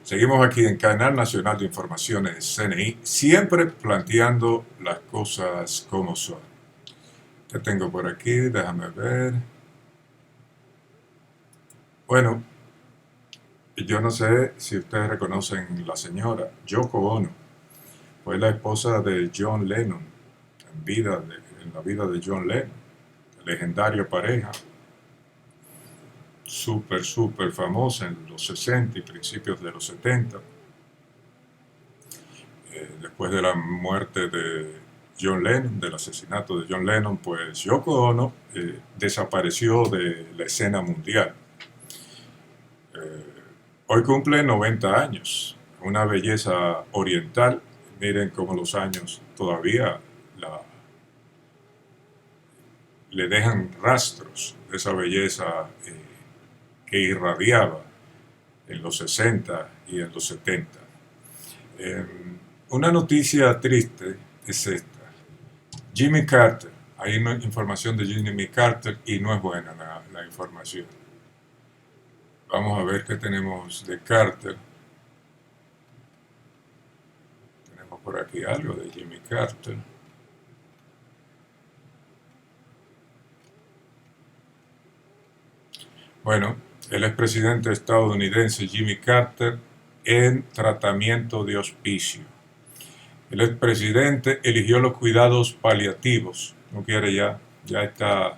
Seguimos aquí en Canal Nacional de Informaciones CNI, siempre planteando las cosas como son. ¿Qué tengo por aquí? Déjame ver. Bueno, yo no sé si ustedes reconocen la señora Yoko Ono. Fue la esposa de John Lennon, en la vida de John Lennon, legendaria pareja, súper famosa en los 60 y principios de los 70. Después de la muerte de John Lennon, del asesinato de John Lennon, pues Yoko Ono desapareció de la escena mundial. Hoy cumple 90 años, una belleza oriental. Miren cómo los años todavía le dejan rastros de esa belleza que irradiaba en los 60 y en los 70. Eh, una noticia triste es esta. Jimmy Carter, hay información de Jimmy Carter y no es buena la información. Vamos a ver qué tenemos de Carter. Tenemos por aquí algo de Jimmy Carter. Bueno, el expresidente estadounidense Jimmy Carter en tratamiento de hospicio. El expresidente eligió los cuidados paliativos. No quiere ya está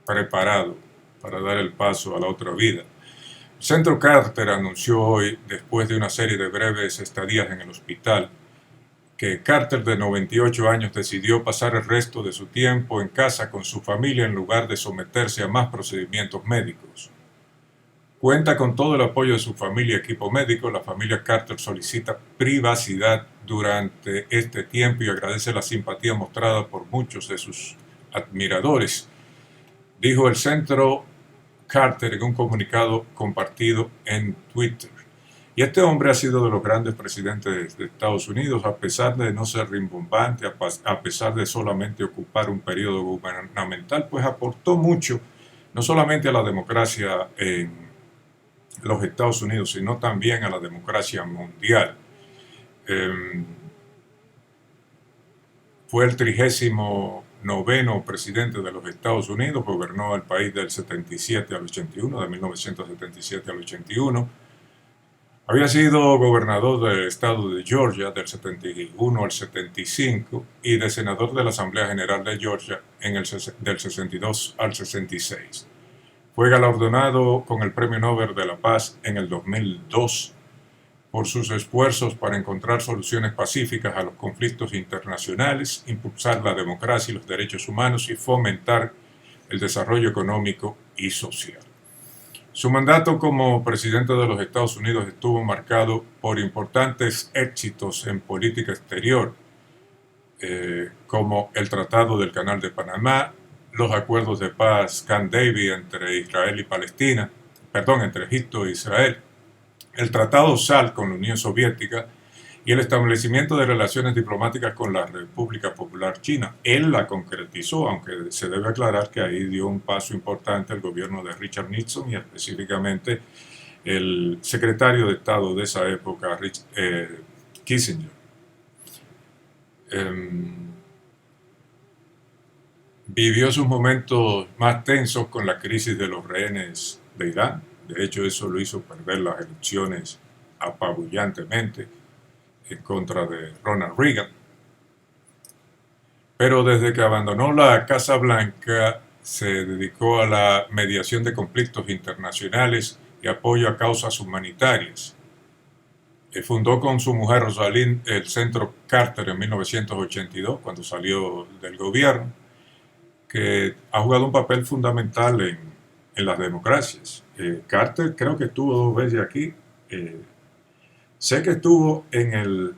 preparado para dar el paso a la otra vida. El Centro Carter anunció hoy, después de una serie de breves estadías en el hospital, que Carter, de 98 años, decidió pasar el resto de su tiempo en casa con su familia en lugar de someterse a más procedimientos médicos. Cuenta con todo el apoyo de su familia y equipo médico. La familia Carter solicita privacidad durante este tiempo y agradece la simpatía mostrada por muchos de sus admiradores, dijo el Centro Carter en un comunicado compartido en Twitter. Y este hombre ha sido de los grandes presidentes de Estados Unidos, a pesar de no ser rimbombante, a pesar de solamente ocupar un periodo gubernamental, pues aportó mucho, no solamente a la democracia en los Estados Unidos, sino también a la democracia mundial. Fue el 39º presidente de los Estados Unidos, gobernó el país del 77 al 81, de 1977 al 81. Había sido gobernador del estado de Georgia del 71 al 75 y de senador de la Asamblea General de Georgia del 62 al 66. Fue galardonado con el Premio Nobel de la Paz en el 2002 por sus esfuerzos para encontrar soluciones pacíficas a los conflictos internacionales, impulsar la democracia y los derechos humanos y fomentar el desarrollo económico y social. Su mandato como presidente de los Estados Unidos estuvo marcado por importantes éxitos en política exterior, como el Tratado del Canal de Panamá, los acuerdos de paz Camp David entre Israel y Palestina, entre Egipto e Israel, el Tratado SALT con la Unión Soviética y el establecimiento de relaciones diplomáticas con la República Popular China. Él la concretizó, aunque se debe aclarar que ahí dio un paso importante el gobierno de Richard Nixon y específicamente el secretario de Estado de esa época, Kissinger. Vivió sus momentos más tensos con la crisis de los rehenes de Irán. De hecho, eso lo hizo perder las elecciones apabullantemente en contra de Ronald Reagan. Pero desde que abandonó la Casa Blanca, se dedicó a la mediación de conflictos internacionales y apoyo a causas humanitarias. Fundó con su mujer Rosalind el Centro Carter en 1982, cuando salió del gobierno, que ha jugado un papel fundamental en las democracias. Carter creo que estuvo 2 veces aquí. Sé que estuvo en el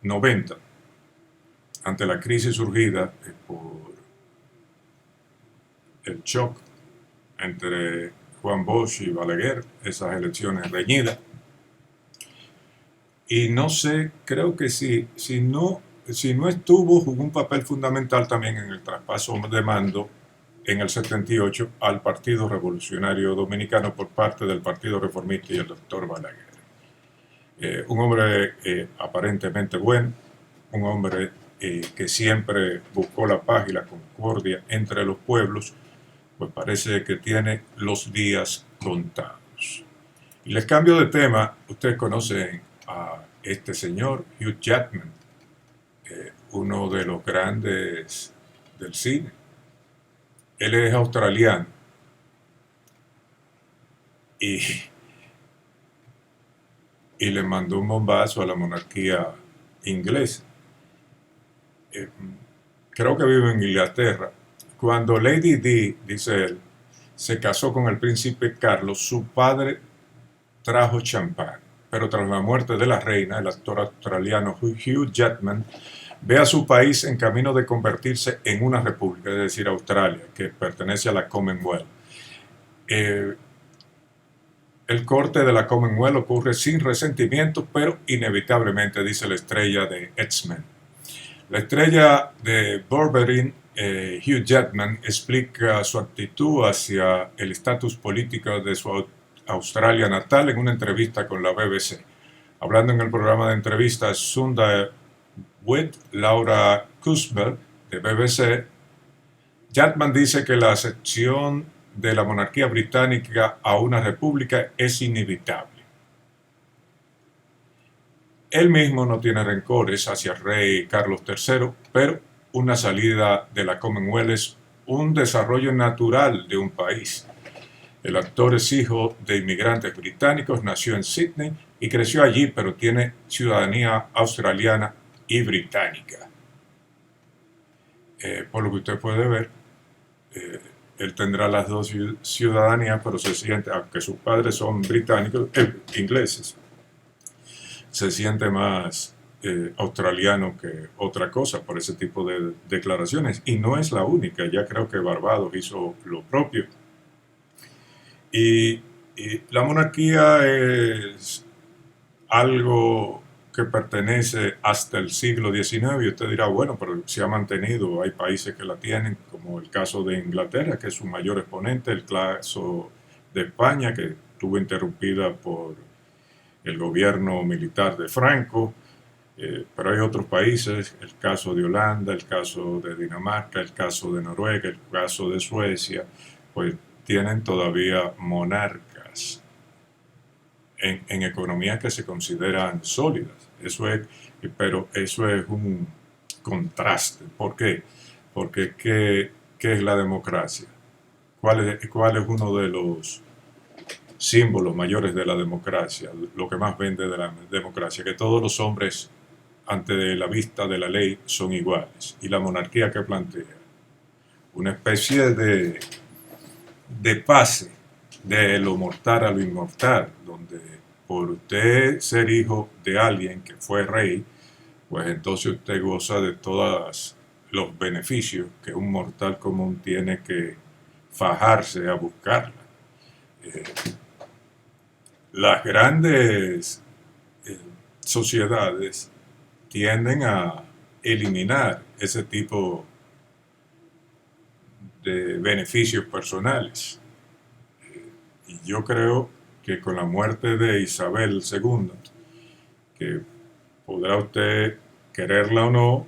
90, ante la crisis surgida por el shock entre Juan Bosch y Balaguer, esas elecciones reñidas. Y no sé, creo que sí, si no estuvo, jugó un papel fundamental también en el traspaso de mando en el 78 al Partido Revolucionario Dominicano por parte del Partido Reformista y el doctor Balaguer. Un hombre aparentemente bueno, un hombre que siempre buscó la paz y la concordia entre los pueblos, pues parece que tiene los días contados. Y les cambio de tema. Ustedes conocen a este señor, Hugh Jackman, uno de los grandes del cine. Él es australiano y, y le mandó un bombazo a la monarquía inglesa. Creo que vive en Inglaterra. Cuando Lady Di, dice él, se casó con el príncipe Carlos, su padre trajo champán. Pero tras la muerte de la reina, el actor australiano Hugh Jackman ve a su país en camino de convertirse en una república, es decir, Australia, que pertenece a la Commonwealth. El corte de la Commonwealth ocurre sin resentimientos, pero inevitablemente, dice la estrella de X-Men. La estrella de Wolverine, Hugh Jackman, explica su actitud hacia el estatus político de su Australia natal en una entrevista con la BBC. Hablando en el programa de entrevistas Sunday with Laura Cuthbert de BBC, Jackman dice que la acepción de la monarquía británica a una república es inevitable. Él mismo no tiene rencores hacia el rey Carlos III, pero una salida de la Commonwealth es un desarrollo natural de un país. El actor es hijo de inmigrantes británicos, nació en Sydney y creció allí, pero tiene ciudadanía australiana y británica. Por lo que usted puede ver, él tendrá las dos ciudadanías, pero se siente, aunque sus padres son británicos, ingleses, se siente más australiano que otra cosa por ese tipo de declaraciones. Y no es la única, ya creo que Barbados hizo lo propio. Y la monarquía es algo que pertenece hasta el siglo XIX y usted dirá, bueno, pero se ha mantenido, hay países que la tienen, como el caso de Inglaterra, que es su mayor exponente, el caso de España, que estuvo interrumpida por el gobierno militar de Franco, pero hay otros países, el caso de Holanda, el caso de Dinamarca, el caso de Noruega, el caso de Suecia, pues tienen todavía monarcas en economías que se consideran sólidas. Pero eso es un contraste. ¿Por qué? Porque ¿qué es la democracia? ¿Cuál es uno de los símbolos mayores de la democracia? Lo que más vende de la democracia, que todos los hombres ante la vista de la ley son iguales. Y la monarquía que plantea una especie de pase de lo mortal a lo inmortal, donde por usted ser hijo de alguien que fue rey, pues entonces usted goza de todos los beneficios que un mortal común tiene que fajarse a buscarla. Las grandes sociedades tienden a eliminar ese tipo de beneficios personales. Y yo creo que con la muerte de Isabel II, que podrá usted quererla o no,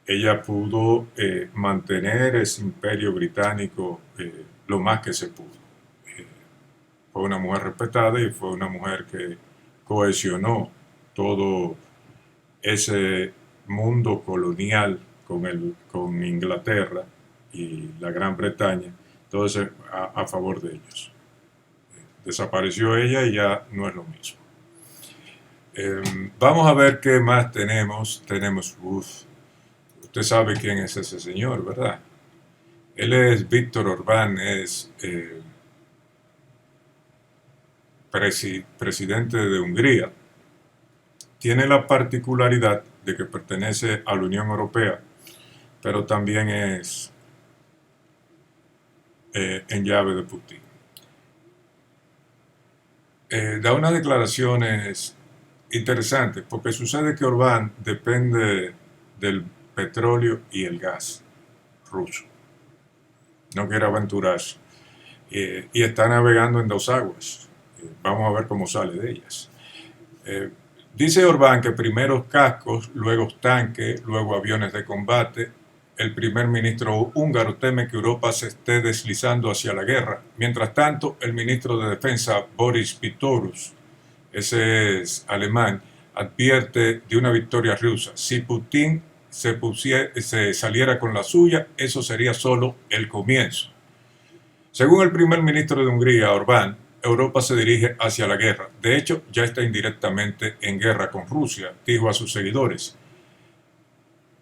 ella pudo mantener ese imperio británico lo más que se pudo. Fue una mujer respetada y fue una mujer que cohesionó todo ese mundo colonial con Inglaterra y la Gran Bretaña, todo eso a favor de ellos. Desapareció ella y ya no es lo mismo. Vamos a ver qué más tenemos. Usted sabe quién es ese señor, ¿verdad? Él es Víctor Orbán, es presidente de Hungría. Tiene la particularidad de que pertenece a la Unión Europea, pero también es en llave de Putin. Da unas declaraciones interesantes, porque sucede que Orbán depende del petróleo y el gas ruso. no quiere aventurarse y está navegando en dos aguas. Vamos a ver cómo sale de ellas. Dice Orbán que primero cascos, luego tanques, luego aviones de combate. El primer ministro húngaro teme que Europa se esté deslizando hacia la guerra. Mientras tanto, el ministro de Defensa, Boris Pistorius, ese es alemán, advierte de una victoria rusa. Si Putin se saliera con la suya, eso sería solo el comienzo. Según el primer ministro de Hungría, Orbán, Europa se dirige hacia la guerra. De hecho, ya está indirectamente en guerra con Rusia, dijo a sus seguidores.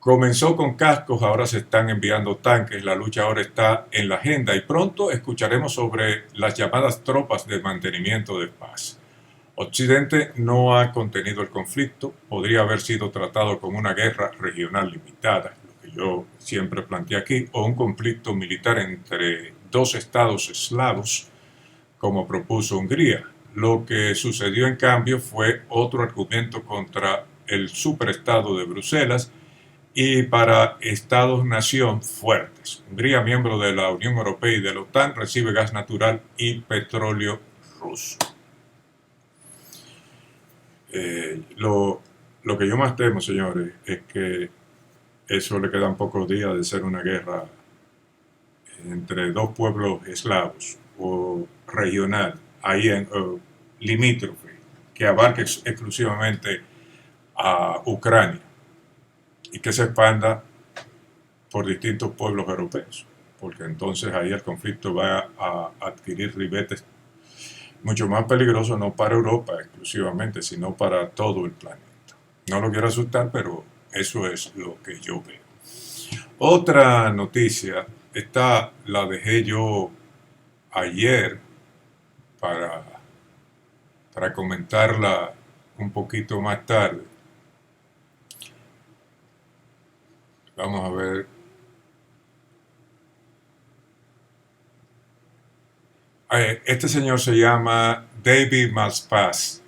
Comenzó con cascos, ahora se están enviando tanques, la lucha ahora está en la agenda y pronto escucharemos sobre las llamadas tropas de mantenimiento de paz. Occidente no ha contenido el conflicto, podría haber sido tratado como una guerra regional limitada, lo que yo siempre planteé aquí, o un conflicto militar entre dos estados eslavos, como propuso Hungría. Lo que sucedió en cambio fue otro argumento contra el superestado de Bruselas y para estados-nación fuertes. Hungría, miembro de la Unión Europea y de la OTAN, recibe gas natural y petróleo ruso. Lo que yo más temo, señores, es que eso le quedan pocos días de ser una guerra entre dos pueblos eslavos o regional, ahí en limítrofe, que abarque exclusivamente a Ucrania y que se expanda por distintos pueblos europeos, porque entonces ahí el conflicto va a adquirir ribetes mucho más peligrosos, no para Europa exclusivamente, sino para todo el planeta. No lo quiero asustar, pero eso es lo que yo veo. Otra noticia, esta la dejé yo ayer para comentarla un poquito más tarde. Vamos a ver. Este señor se llama David Malpass,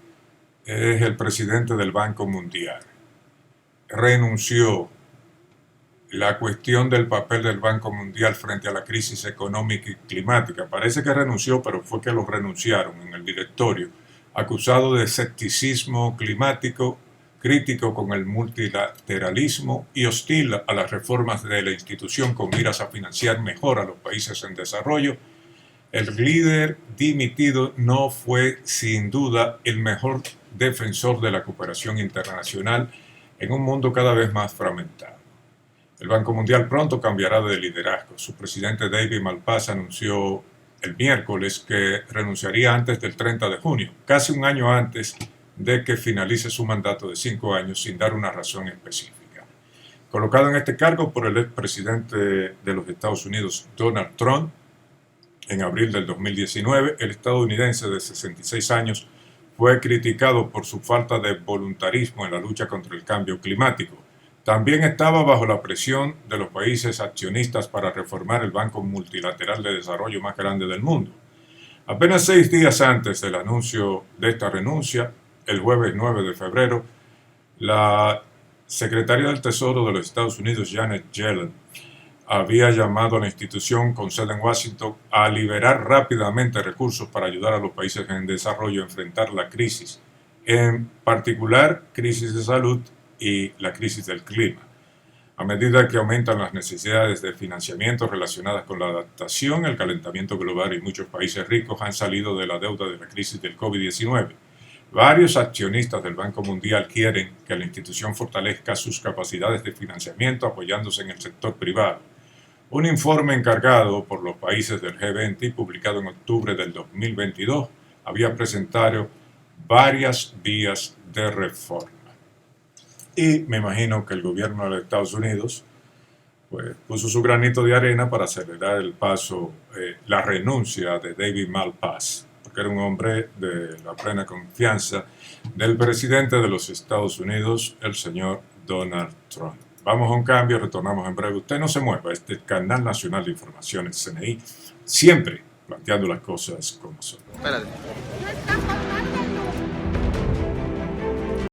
es el presidente del Banco Mundial. Renunció. La cuestión del papel del Banco Mundial frente a la crisis económica y climática. Parece que renunció, pero fue que lo renunciaron en el directorio, acusado de escepticismo climático, crítico con el multilateralismo y hostil a las reformas de la institución con miras a financiar mejor a los países en desarrollo. El líder dimitido no fue sin duda el mejor defensor de la cooperación internacional en un mundo cada vez más fragmentado. El Banco Mundial pronto cambiará de liderazgo. Su presidente David Malpass anunció el miércoles que renunciaría antes del 30 de junio, casi un año antes de que finalice su mandato de 5 años sin dar una razón específica. Colocado en este cargo por el expresidente de los Estados Unidos, Donald Trump, en abril del 2019, el estadounidense de 66 años fue criticado por su falta de voluntarismo en la lucha contra el cambio climático. También estaba bajo la presión de los países accionistas para reformar el Banco Multilateral de Desarrollo más grande del mundo. Apenas 6 días antes del anuncio de esta renuncia, el jueves 9 de febrero, la secretaria del Tesoro de los Estados Unidos, Janet Yellen, había llamado a la institución con sede en Washington a liberar rápidamente recursos para ayudar a los países en desarrollo a enfrentar la crisis, en particular crisis de salud y la crisis del clima. A medida que aumentan las necesidades de financiamiento relacionadas con la adaptación, el calentamiento global y muchos países ricos han salido de la deuda de la crisis del COVID-19. Varios accionistas del Banco Mundial quieren que la institución fortalezca sus capacidades de financiamiento apoyándose en el sector privado. Un informe encargado por los países del G20 y publicado en octubre del 2022 había presentado varias vías de reforma. Y me imagino que el gobierno de los Estados Unidos pues, puso su granito de arena para acelerar el paso, la renuncia de David Malpass, porque era un hombre de la plena confianza del presidente de los Estados Unidos, el señor Donald Trump. Vamos a un cambio, retornamos en breve. Usted no se mueva, este es el Canal Nacional de Informaciones, CNI, siempre planteando las cosas como son. Espérate.